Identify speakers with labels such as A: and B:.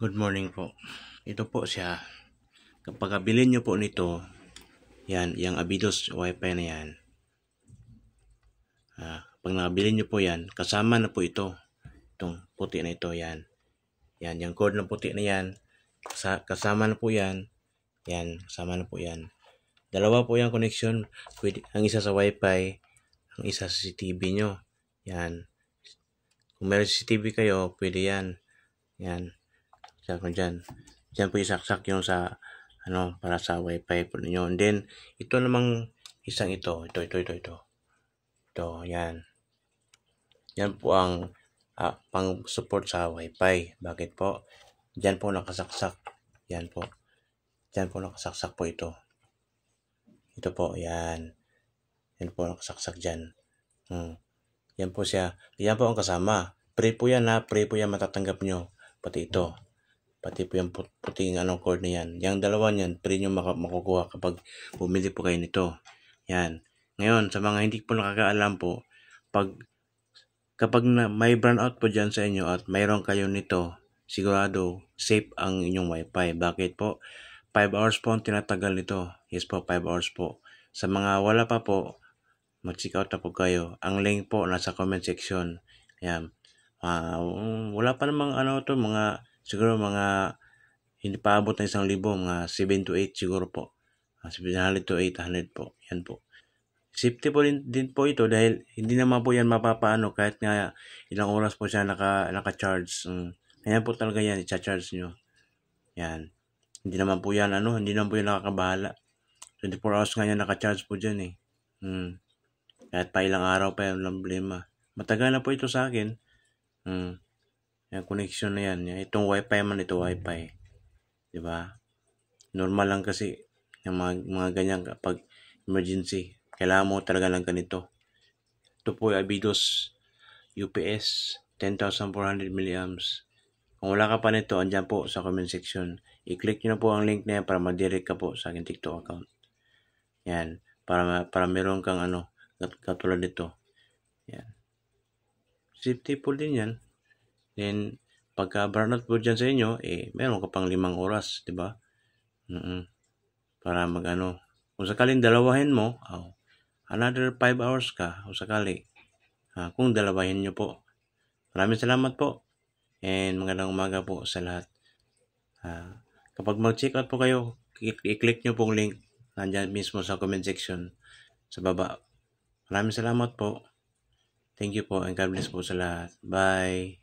A: Good morning po. Ito po siya. Kapag bilhin nyo po nito, yan, yung Abidos Wi-Fi na yan. Pag nabili nyo po yan, kasama na po ito. Itong puti na ito, yan. Yan, yung cord na puti na yan. Kasama na po yan. Yan, kasama na po yan. Dalawa po yung connection. Pwede, ang isa sa Wi-Fi, ang isa sa CCTV nyo. Yan. Kung meron CCTV kayo, pwede yan. Yan. Sakto dyan. Dyan po isaksak yung sa para sa Wi-Fi po ninyo. And then, ito namang isang ito. Ito, yan. Yan po ang pang support sa Wi-Fi. Bakit po? Dyan po nakasaksak. Yan po. Dyan po nakasaksak po ito. Ito po, yan. Yan po nakasaksak dyan. Yan po siya. Yan po ang kasama. Free po yan ha. Free po yan matatanggap nyo. Pati ito. Pati po yung puting cord na yan. Yung dalawa niyan, free nyo makukuha kapag bumili po kayo nito. Yan. Ngayon, sa mga hindi po nakakaalam po, kapag may brownout po dyan sa inyo at mayroon kayo nito, sigurado safe ang inyong Wi-Fi. Bakit po? 5 hours po ang tinatagal nito. Yes po, 5 hours po. Sa mga wala pa po, mag-check out na po kayo. Ang link po nasa comment section. Yan. Wala pa namang siguro mga hindi pa abot ng 1,000, mga 7 to 8 siguro po. 700 to 800 po. Yan po. Safety po din po ito dahil hindi naman po yan mapapaano kahit nga ilang oras po siya naka-charge. Ayan po talaga yan, i-charge nyo. Yan. Hindi naman po yan nakakabahala. 24 hours nga yan naka-charge po dyan eh. Kahit pa ilang araw pa yung problema. Matagal na po ito sa akin. Yung connection na yan. Itong Wi-Fi man ito, Wi-Fi. Diba? Normal lang kasi yung mga ganyan kapag emergency. Kailangan mo talaga lang ganito. Ito po yung Abidos UPS 10,400 milliamps. Kung wala ka pa nito, andyan po sa comment section. I-click nyo na po ang link na yan para ma-direct ka po sa aking TikTok account. Yan. Para meron kang katulad nito. Yan. Safety po din yan. Then, pagka brownout po dyan sa inyo, meron ka pang 5 oras, di ba? Para kung sakaling dalawahin mo, another 5 hours ka, kung sakali. Kung dalawahin nyo po. Maraming salamat po. And magandang umaga po sa lahat. Kapag mag-check out po kayo, i-click nyo pong link. Nandyan mismo sa comment section sa baba. Maraming salamat po. Thank you po and God bless po sa lahat. Bye.